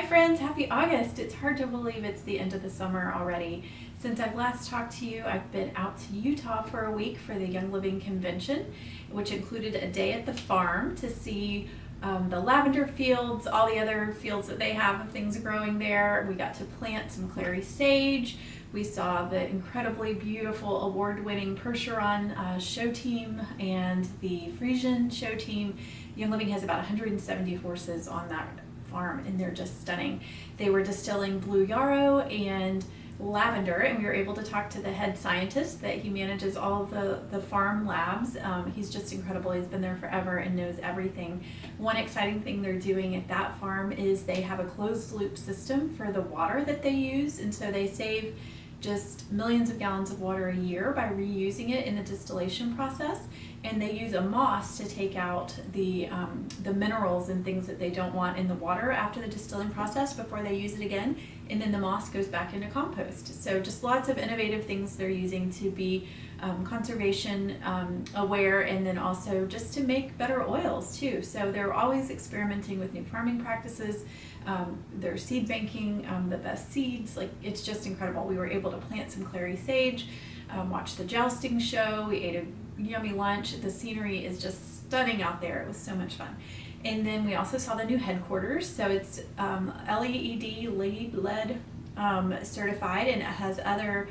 friends, happy August. It's hard to believe it's the end of the summer already. Since I've last talked to you, I've been out to Utah for a week for the Young Living Convention, which included a day at the farm to see the lavender fields, all the other fields that they have of things growing there. We got to plant some clary sage. We saw the incredibly beautiful award-winning Percheron show team and the Frisian show team. Young Living has about 170 horses on that farm and they're just stunning. They were distilling blue yarrow and lavender, and we were able to talk to the head scientist that he manages all of the farm labs. He's just incredible. He's been there forever and knows everything. One exciting thing they're doing at that farm is they have a closed loop system for the water that they use, and so they save just millions of gallons of water a year by reusing it in the distillation process, and they use a moss to take out the minerals and things that they don't want in the water after the distilling process before they use it again, and then the moss goes back into compost. So just lots of innovative things they're using to be conservation aware, and then also just to make better oils too. So they're always experimenting with new farming practices. They're seed banking the best seeds. Like, it's just incredible. We were able to plant some clary sage, watch the jousting show. We ate a yummy lunch. The scenery is just stunning out there. It was so much fun. And then we also saw the new headquarters. So it's LEED lead certified, and it has other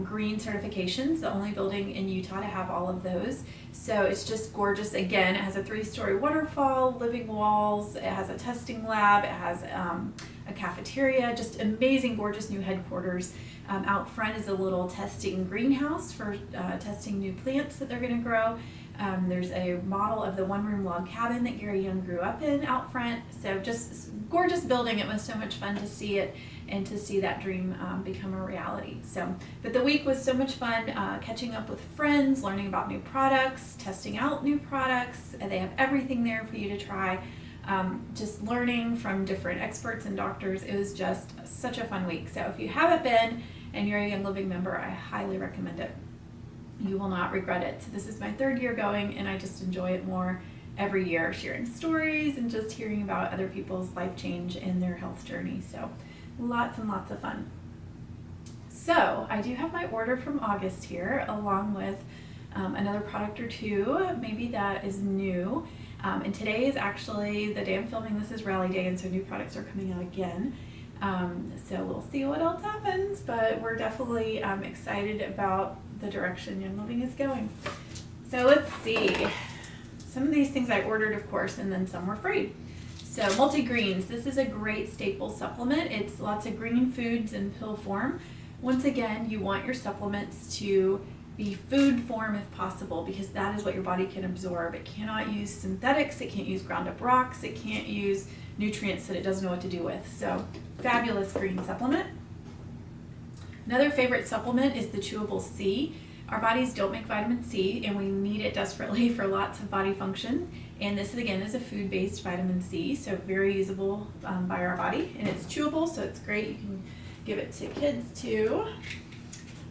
green certifications, the only building in Utah to have all of those. So it's just gorgeous. Again, it has a 3-story waterfall, living walls, it has a testing lab, it has a cafeteria, just amazing, gorgeous new headquarters. Out front is a little testing greenhouse for testing new plants that they're going to grow. There's a model of the one-room log cabin that Gary Young grew up in out front. So just gorgeous building. It was so much fun to see it and to see that dream become a reality. So, but the week was so much fun, catching up with friends, learning about new products, testing out new products. They have everything there for you to try. Just learning from different experts and doctors. It was just such a fun week. So if you haven't been and you're a Young Living member, I highly recommend it. You will not regret it. So this is my 3rd year going, and I just enjoy it more every year, sharing stories and just hearing about other people's life change and their health journey. So lots and lots of fun. So I do have my order from August here, along with another product or two, maybe that is new. And today is actually the day I'm filming this is rally day, and so new products are coming out again. So we'll see what else happens, but we're definitely excited about the direction Young Living is going. So let's see. Some of these things I ordered, of course, and then some were free. So multi-greens, this is a great staple supplement. It's lots of green foods in pill form. Once again, you want your supplements to be food form if possible, because that is what your body can absorb. It cannot use synthetics, it can't use ground up rocks, it can't use nutrients that it doesn't know what to do with. So fabulous green supplement. Another favorite supplement is the chewable C. Our bodies don't make vitamin C, and we need it desperately for lots of body function. And this, again, is a food-based vitamin C, so very usable by our body. And it's chewable, so it's great. You can give it to kids, too.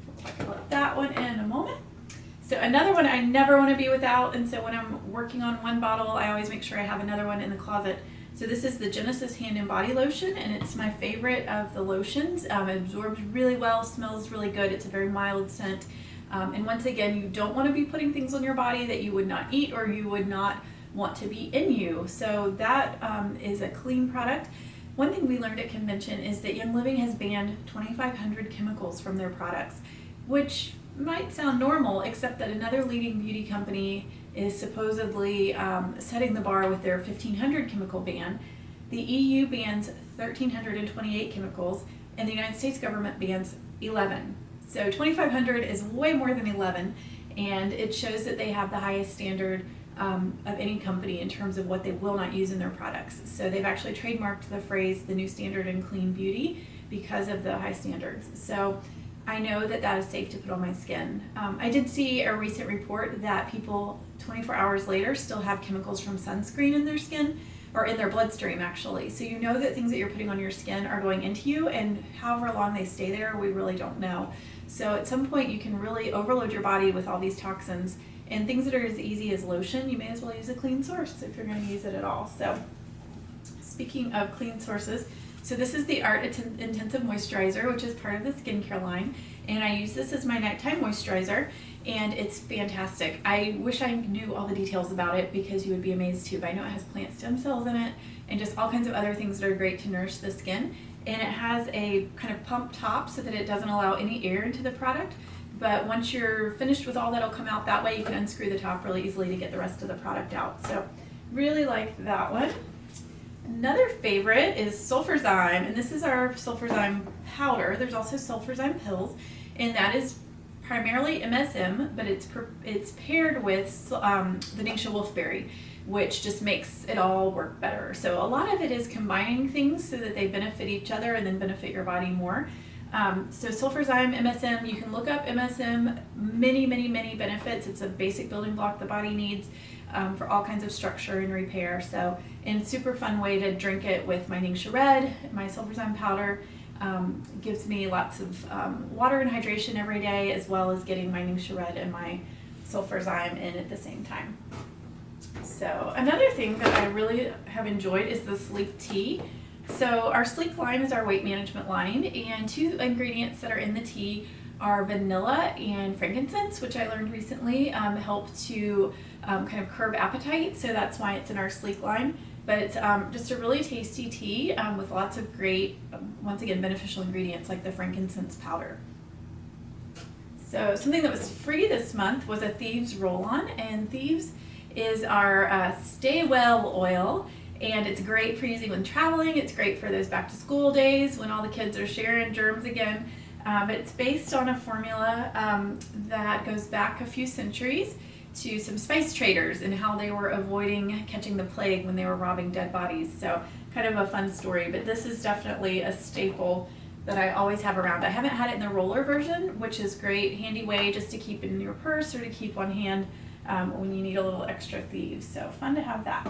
We'll talk about that one in a moment. So another one I never want to be without, and so when I'm working on one bottle, I always make sure I have another one in the closet. So this is the Genesis Hand and Body Lotion, and it's my favorite of the lotions. It absorbs really well, smells really good. It's a very mild scent. And once again, you don't want to be putting things on your body that you would not eat or you would not want to be in you. So that is a clean product. One thing we learned at convention is that Young Living has banned 2,500 chemicals from their products, which might sound normal, except that another leading beauty company is supposedly setting the bar with their 1,500 chemical ban. The EU bans 1,328 chemicals, and the United States government bans 11. So 2,500 is way more than 11, and it shows that they have the highest standard of any company in terms of what they will not use in their products. So they've actually trademarked the phrase "the new standard in clean beauty" because of the high standards. So I know that that is safe to put on my skin. I did see a recent report that people 24 hours later still have chemicals from sunscreen in their skin, or in their bloodstream actually. So you know that things that you're putting on your skin are going into you, and however long they stay there, we really don't know. So at some point you can really overload your body with all these toxins, and things that are as easy as lotion, you may as well use a clean source if you're going to use it at all. So speaking of clean sources, So this is the Art Intensive Moisturizer, which is part of the skincare line, and I use this as my nighttime moisturizer, and it's fantastic. I wish I knew all the details about it because you would be amazed too, but I know it has plant stem cells in it and just all kinds of other things that are great to nourish the skin. And it has a kind of pump top so that it doesn't allow any air into the product, but once you're finished with all that'll come out that way, you can unscrew the top really easily to get the rest of the product out. So really like that one. Another favorite is sulfurzyme, and this is our sulfurzyme powder. There's also sulfurzyme pills, and that is primarily MSM, but it's paired with the Ningxia wolfberry, which just makes it all work better. So a lot of it is combining things so that they benefit each other and then benefit your body more. So sulfurzyme, MSM, you can look up MSM, many benefits. It's a basic building block the body needs for all kinds of structure and repair. So, and super fun way to drink it with my Ningxia Red, my sulfurzyme powder. Gives me lots of water and hydration every day, as well as getting my Ningxia Red and my sulfurzyme in at the same time. So another thing that I really have enjoyed is the Sleek Tea. So our Sleek line is our weight management line, and two ingredients that are in the tea are vanilla and frankincense, which I learned recently help to kind of curb appetite, so that's why it's in our Sleek line. But it's just a really tasty tea with lots of great, once again, beneficial ingredients like the frankincense powder. So something that was free this month was a Thieves roll-on, and Thieves is our Stay Well oil, and it's great for using when traveling. It's great for those back to school days when all the kids are sharing germs again. But it's based on a formula that goes back a few centuries to some spice traders and how they were avoiding catching the plague when they were robbing dead bodies. So kind of a fun story, but this is definitely a staple that I always have around. I haven't had it in the roller version, which is great, handy way just to keep in your purse or to keep on hand when you need a little extra Thieves. So fun to have that.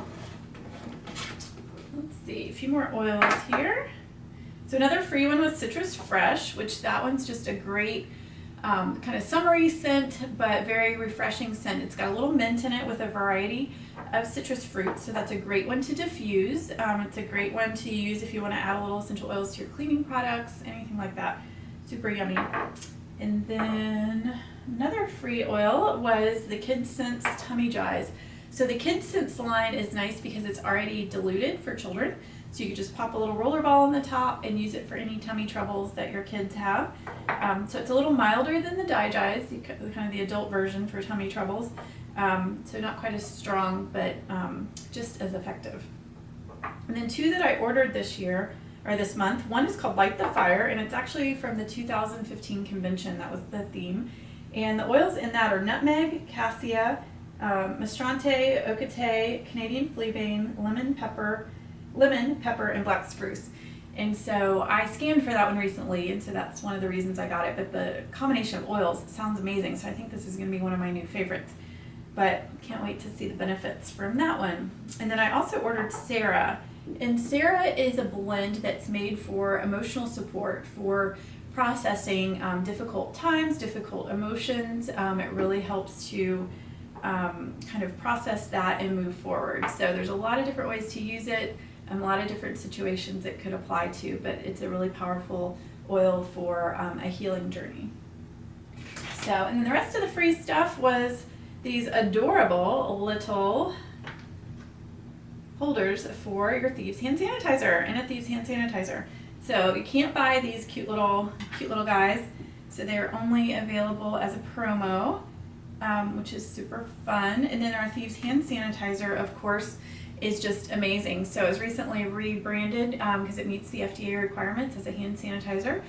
Let's see, a few more oils here. So another free one was Citrus Fresh, which that one's just a great kind of summery scent, but very refreshing scent. It's got a little mint in it with a variety of citrus fruits, so that's a great one to diffuse. It's a great one to use if you want to add a little essential oils to your cleaning products, anything like that. Super yummy. And then another free oil was the Kids Sense Tummy Dries. So the Kids Sense line is nice because it's already diluted for children. So you can just pop a little roller ball on the top and use it for any tummy troubles that your kids have. So it's a little milder than the Digize, kind of the adult version for tummy troubles. So not quite as strong, but just as effective. And then two that I ordered this year, or this month, one is called Light the Fire, and it's actually from the 2015 convention. That was the theme. And the oils in that are nutmeg, cassia, Mastrante, Okate, Canadian fleabane, lemon, pepper, and black spruce. And so I scanned for that one recently, and so that's one of the reasons I got it. But the combination of oils sounds amazing, so I think this is going to be one of my new favorites. But can't wait to see the benefits from that one. And then I also ordered Sarah. And Sarah is a blend that's made for emotional support, for processing difficult times, difficult emotions. It really helps to kind of process that and move forward. So there's a lot of different ways to use it, a lot of different situations it could apply to, but it's a really powerful oil for a healing journey. So, and then the rest of the free stuff was these adorable little holders for your Thieves hand sanitizer and a Thieves hand sanitizer. So you can't buy these cute little guys. So they're only available as a promo, which is super fun. And then our Thieves hand sanitizer, of course, is just amazing. So it was recently rebranded because it meets the FDA requirements as a hand sanitizer.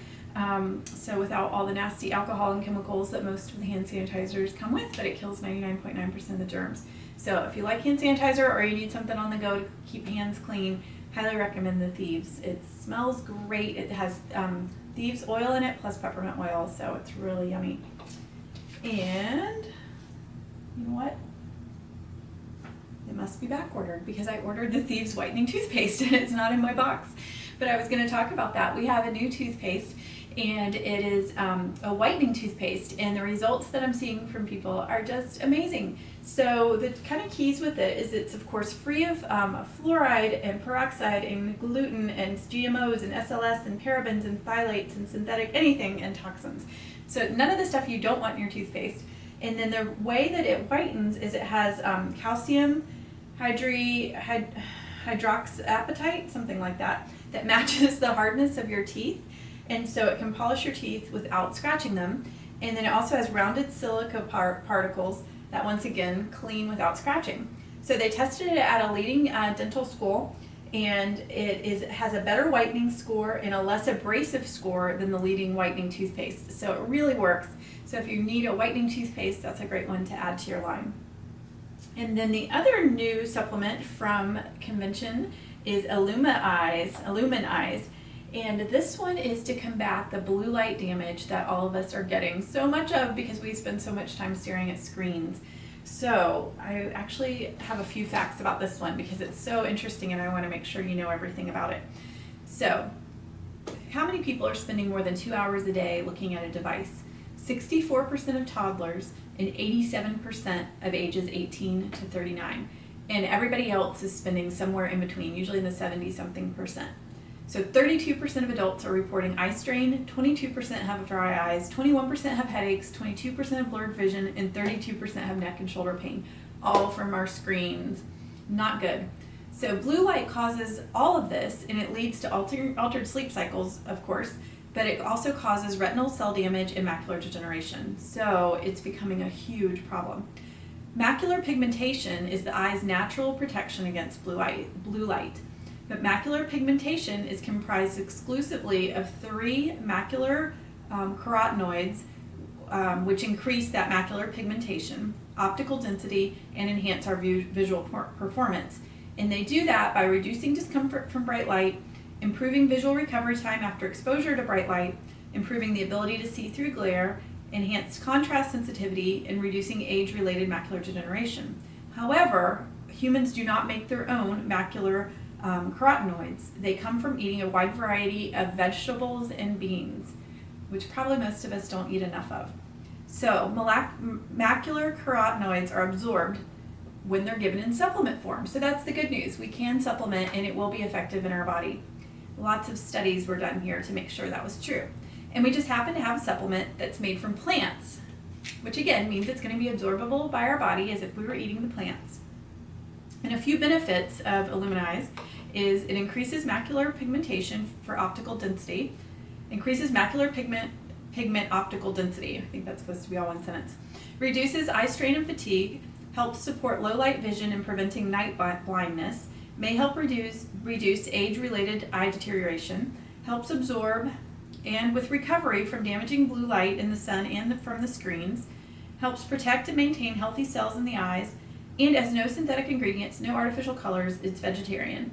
So without all the nasty alcohol and chemicals that most of the hand sanitizers come with, but it kills 99.9% of the germs. So if you like hand sanitizer or you need something on the go to keep hands clean, highly recommend the Thieves. It smells great. It has Thieves oil in it plus peppermint oil, so it's really yummy. And you know what? It must be back ordered because I ordered the Thieves whitening toothpaste and it's not in my box. But I was going to talk about that. We have a new toothpaste, and it is a whitening toothpaste, and the results that I'm seeing from people are just amazing. So the kind of keys with it is it's of course free of fluoride and peroxide and gluten and GMOs and SLS and parabens and phthalates and synthetic anything and toxins. So none of the stuff you don't want in your toothpaste. And then the way that it whitens is it has calcium hydroxyapatite, something like that, that matches the hardness of your teeth. And so it can polish your teeth without scratching them. And then it also has rounded silica particles that once again clean without scratching. So they tested it at a leading dental school, and it has a better whitening score and a less abrasive score than the leading whitening toothpaste. So it really works. So if you need a whitening toothpaste, that's a great one to add to your line. And then the other new supplement from Convention is aluminized. And this one is to combat the blue light damage that all of us are getting so much of because we spend so much time staring at screens. So I actually have a few facts about this one because it's so interesting and I want to make sure you know everything about it. So how many people are spending more than 2 hours a day looking at a device? 64% of toddlers and 87% of ages 18 to 39. And everybody else is spending somewhere in between, usually in the 70-something%. So 32% of adults are reporting eye strain, 22% have dry eyes, 21% have headaches, 22% have blurred vision, and 32% have neck and shoulder pain, all from our screens. Not good. So blue light causes all of this, and it leads to altered sleep cycles, of course, but it also causes retinal cell damage and macular degeneration. So it's becoming a huge problem. Macular pigmentation is the eye's natural protection against blue light. But macular pigmentation is comprised exclusively of 3 macular carotenoids, which increase that macular pigmentation, optical density, and enhance our visual performance. And they do that by reducing discomfort from bright light, improving visual recovery time after exposure to bright light, improving the ability to see through glare, enhanced contrast sensitivity, and reducing age-related macular degeneration. However, humans do not make their own macular carotenoids. They come from eating a wide variety of vegetables and beans, which probably most of us don't eat enough of. So macular carotenoids are absorbed when they're given in supplement form. So that's the good news. We can supplement and it will be effective in our body. Lots of studies were done here to make sure that was true. And we just happen to have a supplement that's made from plants, which again means it's going to be absorbable by our body as if we were eating the plants. And a few benefits of aluminized is it increases macular pigmentation for optical density, increases macular pigment optical density, I think that's supposed to be all one sentence, reduces eye strain and fatigue, helps support low light vision and preventing night blindness, may help reduce age-related eye deterioration, helps absorb and with recovery from damaging blue light in the sun and from the screens, helps protect and maintain healthy cells in the eyes, and has no synthetic ingredients, no artificial colors, it's vegetarian.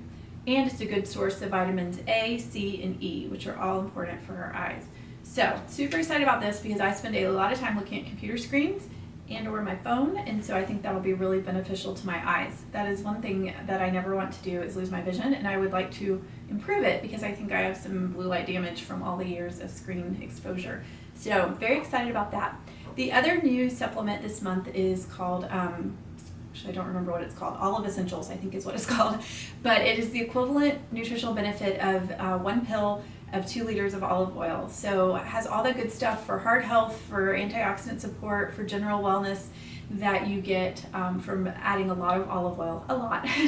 And it's a good source of vitamins A, C, and E, which are all important for our eyes. So, super excited about this because I spend a lot of time looking at computer screens and or my phone, and so I think that'll be really beneficial to my eyes. That is one thing that I never want to do is lose my vision, and I would like to improve it because I think I have some blue light damage from all the years of screen exposure. So, very excited about that. The other new supplement this month is called actually I don't remember what it's called, Olive Essentials I think is what it's called, but it is the equivalent nutritional benefit of 1 pill of 2 liters of olive oil. So it has all the good stuff for heart health, for antioxidant support, for general wellness that you get from adding a lot of olive oil,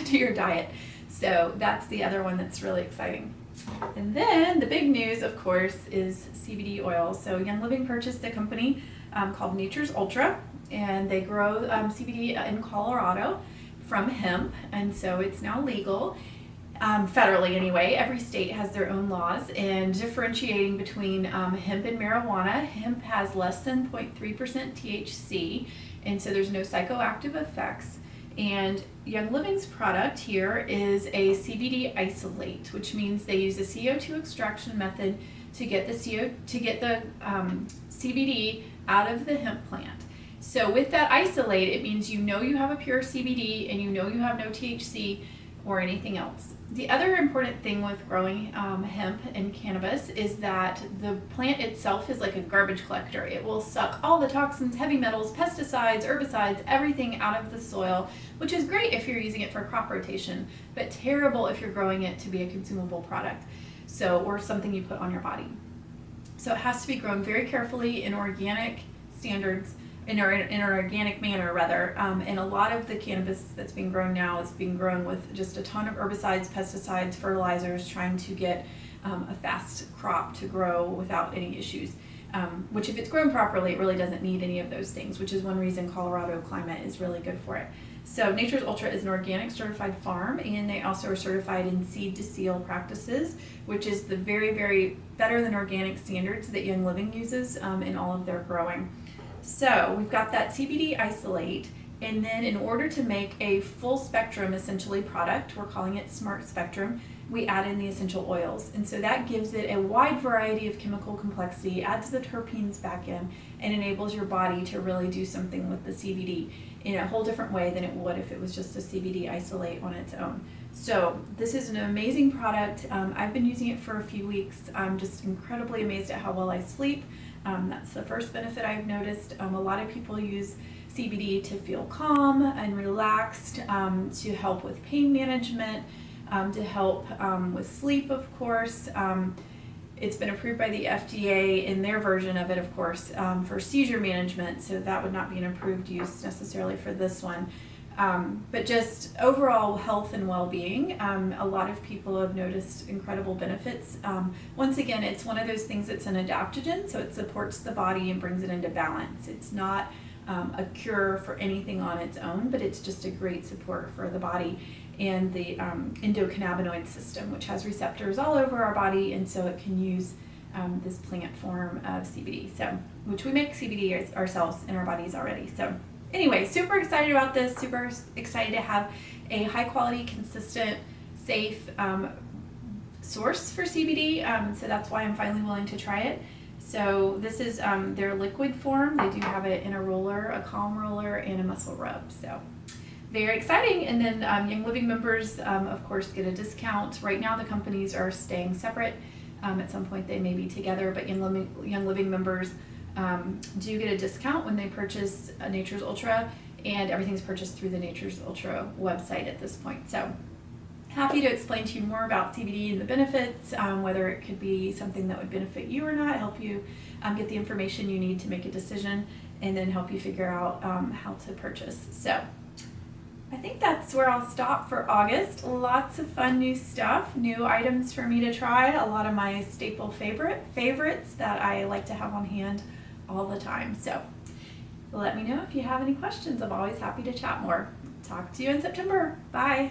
to your diet. So that's the other one that's really exciting. And then the big news, of course, is CBD oil. So Young Living purchased a company called Nature's Ultra, and they grow CBD in Colorado from hemp, and so it's now legal, federally anyway. Every state has their own laws, and differentiating between hemp and marijuana, hemp has less than 0.3% THC, and so there's no psychoactive effects. And Young Living's product here is a CBD isolate, which means they use a CO2 extraction method to get the CBD out of the hemp plant. So with that isolate, it means you know you have a pure CBD and you know you have no THC or anything else. The other important thing with growing hemp and cannabis is that the plant itself is like a garbage collector. It will suck all the toxins, heavy metals, pesticides, herbicides, everything out of the soil, which is great if you're using it for crop rotation, but terrible if you're growing it to be a consumable product, or something you put on your body. So it has to be grown very carefully in organic standards, in an organic manner rather, and a lot of the cannabis that's being grown now is being grown with just a ton of herbicides, pesticides, fertilizers, trying to get a fast crop to grow without any issues, which if it's grown properly, it really doesn't need any of those things, which is one reason Colorado climate is really good for it. So Nature's Ultra is an organic certified farm, and they also are certified in seed to seal practices, which is the very, very better than organic standards that Young Living uses in all of their growing. So we've got that CBD isolate, and then in order to make a full spectrum essentially product, we're calling it Smart Spectrum, we add in the essential oils. And so that gives it a wide variety of chemical complexity, adds the terpenes back in, and enables your body to really do something with the CBD in a whole different way than it would if it was just a CBD isolate on its own. So this is an amazing product. I've been using it for a few weeks. I'm just incredibly amazed at how well I sleep. That's the first benefit I've noticed. A lot of people use CBD to feel calm and relaxed, to help with pain management, to help with sleep, of course. It's been approved by the FDA in their version of it, of course, for seizure management, so that would not be an approved use necessarily for this one. But just overall health and well-being, a lot of people have noticed incredible benefits. Once again, it's one of those things that's an adaptogen, so it supports the body and brings it into balance. It's not a cure for anything on its own, but it's just a great support for the body and the endocannabinoid system, which has receptors all over our body, and so it can use this plant form of CBD, which we make CBD ourselves in our bodies already. So anyway, super excited about this, super excited to have a high quality, consistent, safe source for CBD, so that's why I'm finally willing to try it. So this is their liquid form. They do have it in a roller, a calm roller, and a muscle rub. So very exciting. And then Young Living members, of course, get a discount. Right now the companies are staying separate. At some point they may be together, but Young Living members do get a discount when they purchase Nature's Ultra, and everything's purchased through the Nature's Ultra website at this point. So happy to explain to you more about CBD and the benefits, whether it could be something that would benefit you or not, help you get the information you need to make a decision, and then help you figure out how to purchase. So I think that's where I'll stop for August. Lots of fun new stuff, new items for me to try, a lot of my staple favorites that I like to have on hand all the time. So let me know if you have any questions. I'm always happy to chat more. Talk to you in September. Bye.